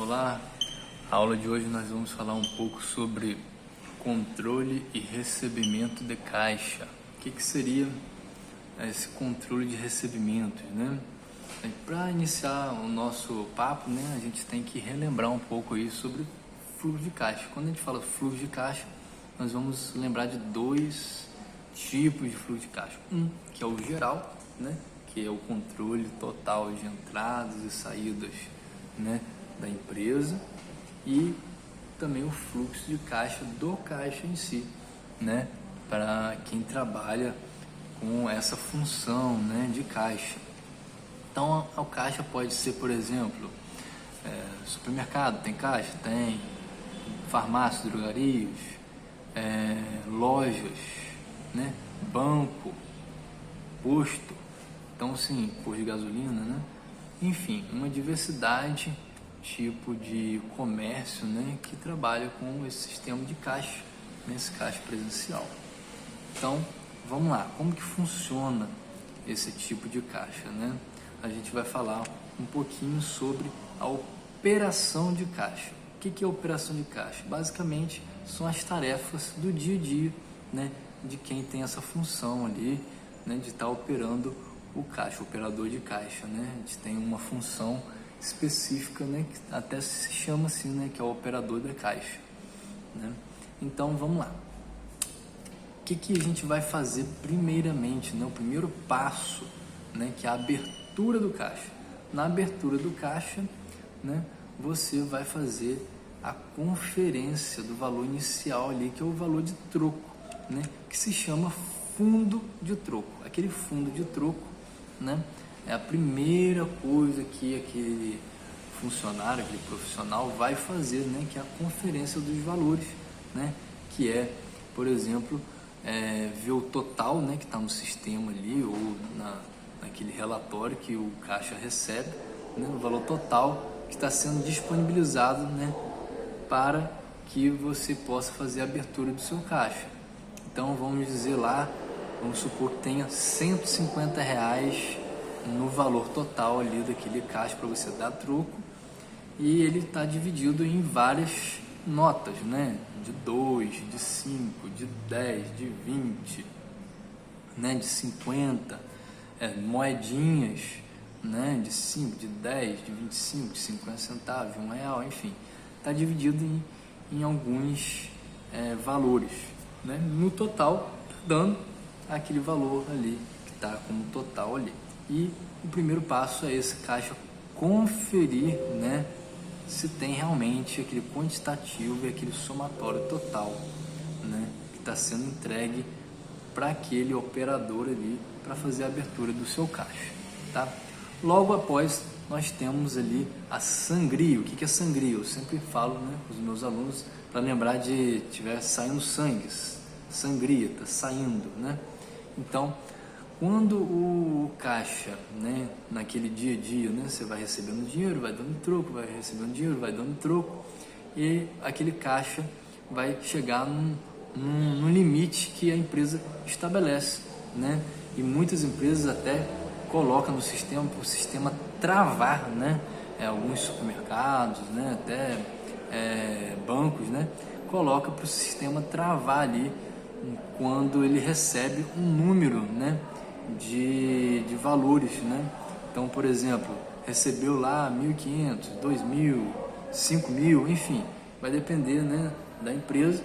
Olá, a aula de hoje nós vamos falar um pouco sobre controle e recebimento de caixa. O que seria esse controle de recebimentos, né? Para iniciar o nosso papo, né, a gente tem que relembrar um pouco aí sobre fluxo de caixa. Quando a gente fala fluxo de caixa, nós vamos lembrar de dois tipos de fluxo de caixa. Um, que é o geral, né, que é o controle total de entradas e saídas, né, da empresa, e também o fluxo de caixa do caixa em si, né, para quem trabalha com essa função, né, de caixa. Então, o caixa pode ser, por exemplo, supermercado, tem caixa? Tem. Farmácia, drogarias, lojas, né, banco, posto, então sim, posto de gasolina, né? Enfim, uma diversidade tipo de comércio, né, que trabalha com esse sistema de caixa, nesse caixa presencial. Então, vamos lá, como que funciona esse tipo de caixa, né? A gente vai falar um pouquinho sobre a operação de caixa. O que é operação de caixa? Basicamente, são as tarefas do dia a dia, né, de quem tem essa função ali, né, de estar operando o caixa, o operador de caixa, né? A gente tem uma função específica, né, que até se chama assim, né, que é o operador da caixa, né? Então, vamos lá. O que a gente vai fazer primeiramente, né? O primeiro passo, né, que é a abertura do caixa. Na abertura do caixa, né, você vai fazer a conferência do valor inicial ali, que é o valor de troco, né, que se chama fundo de troco. Aquele fundo de troco, né, é a primeira coisa que aquele funcionário, aquele profissional vai fazer, né, que é a conferência dos valores, né, que é, por exemplo, ver o total, né, que está no sistema ali, ou naquele relatório que o caixa recebe, né, o valor total que está sendo disponibilizado, né, para que você possa fazer a abertura do seu caixa. Então, vamos dizer lá, vamos supor que tenha R$150 no valor total ali daquele caixa para você dar troco, e ele está dividido em várias notas, né, de 2, de 5, de 10, de 20, né, de 50, moedinhas, né, de 5, de 10, de 25, de 50 centavos, de R$1, enfim, está dividido em alguns valores, né? No total, dando aquele valor ali que está como total ali. E o primeiro passo é esse caixa conferir, né, se tem realmente aquele quantitativo e aquele somatório total, né, que está sendo entregue para aquele operador ali para fazer a abertura do seu caixa, tá? Logo após, nós temos ali a sangria. O que é sangria? Eu sempre falo, né, com os meus alunos para lembrar de estiver saindo sangue, sangria, está saindo, né? Então, quando o caixa, né, naquele dia a dia, né, você vai recebendo dinheiro, vai dando troco, vai recebendo dinheiro, vai dando troco, e aquele caixa vai chegar num limite que a empresa estabelece, né? E muitas empresas até colocam no sistema, para o sistema travar, né? Alguns supermercados, né, até bancos, né, coloca para o sistema travar ali quando ele recebe um número, né, de valores, né? Então, por exemplo, recebeu lá 1.500, 2.000, 5.000, enfim, vai depender, né, da empresa.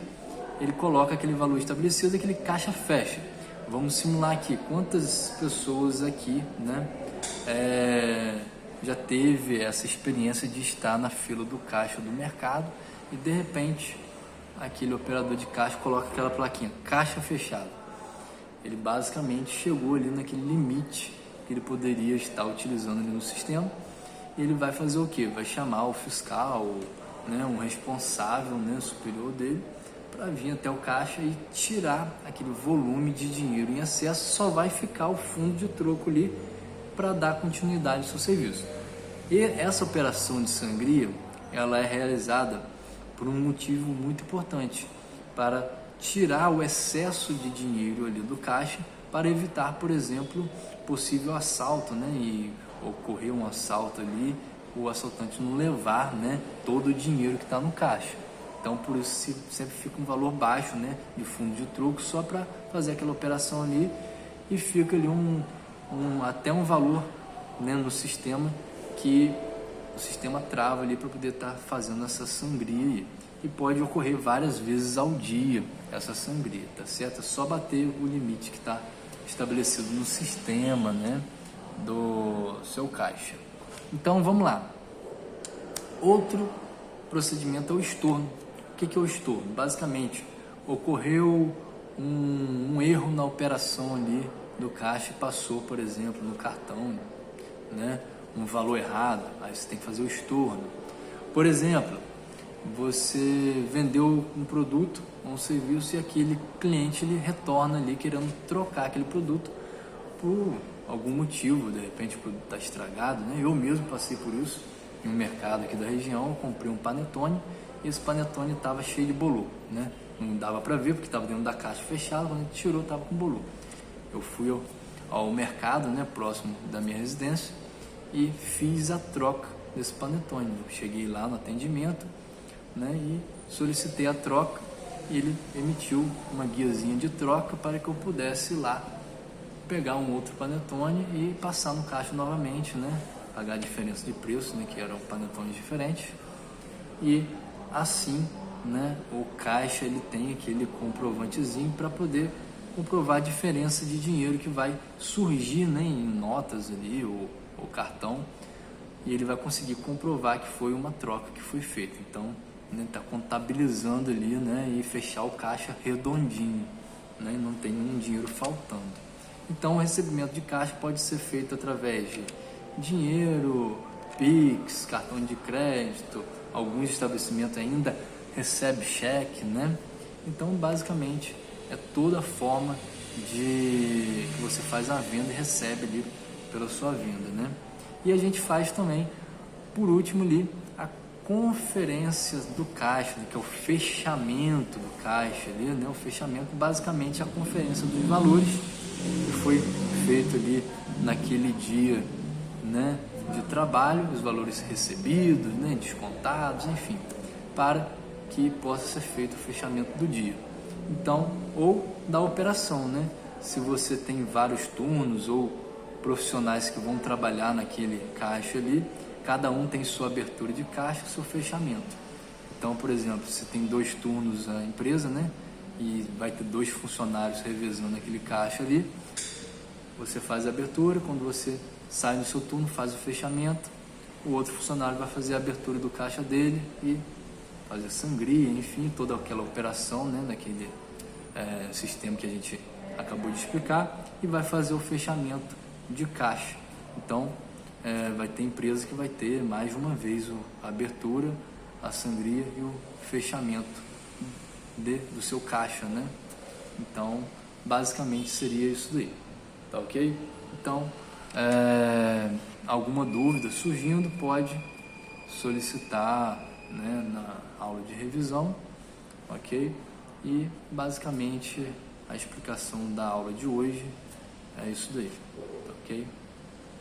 Ele coloca aquele valor estabelecido, aquele caixa fecha. Vamos simular aqui quantas pessoas aqui, né, já teve essa experiência de estar na fila do caixa do mercado e de repente aquele operador de caixa coloca aquela plaquinha, caixa fechado. Ele basicamente chegou ali naquele limite que ele poderia estar utilizando ali no sistema, e ele vai fazer o que? Vai chamar o fiscal, né, um responsável, né, superior dele, para vir até o caixa e tirar aquele volume de dinheiro em excesso. Só vai ficar o fundo de troco ali para dar continuidade ao seu serviço. E essa operação de sangria, ela é realizada por um motivo muito importante, para tirar o excesso de dinheiro ali do caixa, para evitar, por exemplo, possível assalto, né, e ocorrer um assalto ali o assaltante não levar, né, todo o dinheiro que está no caixa. Então, por isso sempre fica um valor baixo, né, de fundo de troco, só para fazer aquela operação ali, e fica ali até um valor, né, no sistema, que o sistema trava ali para poder estar fazendo essa sangria aí. E pode ocorrer várias vezes ao dia essa sangria, tá certo? É só bater o limite que está estabelecido no sistema, né, do seu caixa. Então vamos lá. Outro procedimento é o estorno. O que é o estorno? Basicamente, ocorreu um erro na operação ali do caixa e passou, por exemplo, no cartão, né, um valor errado, aí você tem que fazer o estorno. Por exemplo, você vendeu um produto ou um serviço e aquele cliente ele retorna ali querendo trocar aquele produto por algum motivo, de repente o produto está estragado, né? Eu mesmo passei por isso em um mercado aqui da região. Eu comprei um panetone e esse panetone estava cheio de bolor, né? Não dava para ver porque estava dentro da caixa fechada, quando a gente tirou estava com bolor. Eu fui ao mercado, né, próximo da minha residência, e fiz a troca desse panetone. Eu cheguei lá no atendimento, né, e solicitei a troca, e ele emitiu uma guiazinha de troca para que eu pudesse ir lá pegar um outro panetone e passar no caixa novamente, né, pagar a diferença de preço, né, que eram panetones diferentes. E assim, né, o caixa ele tem aquele comprovantezinho para poder comprovar a diferença de dinheiro que vai surgir, né, em notas ali ou cartão, e ele vai conseguir comprovar que foi uma troca que foi feita. Então, né, tá contabilizando ali, né, e fechar o caixa redondinho, né, e não tem nenhum dinheiro faltando. Então, o recebimento de caixa pode ser feito através de dinheiro, Pix, cartão de crédito. Alguns estabelecimentos ainda recebem cheque, né? Então, basicamente, é toda a forma de que você faz a venda e recebe ali pela sua venda, né? E a gente faz também, por último ali, a conferência do caixa, que é o fechamento do caixa ali, né? O fechamento, basicamente, é a conferência dos valores que foi feito ali naquele dia, né, de trabalho, os valores recebidos, né, descontados, enfim, para que possa ser feito o fechamento do dia. Então, ou da operação, né? Se você tem vários turnos ou profissionais que vão trabalhar naquele caixa ali, cada um tem sua abertura de caixa e seu fechamento. Então, por exemplo, se tem 2 turnos a empresa, né, e vai ter 2 funcionários revezando aquele caixa ali, você faz a abertura, quando você sai do seu turno, faz o fechamento, o outro funcionário vai fazer a abertura do caixa dele e fazer sangria, enfim, toda aquela operação, né, daquele sistema que a gente acabou de explicar, e vai fazer o fechamento de caixa. Então, vai ter empresa que vai ter mais de uma vez a abertura, a sangria e o fechamento do seu caixa, né? Então, basicamente seria isso daí, tá ok? Então, alguma dúvida surgindo, pode solicitar, né, na aula de revisão, ok? E basicamente a explicação da aula de hoje é isso daí, tá ok?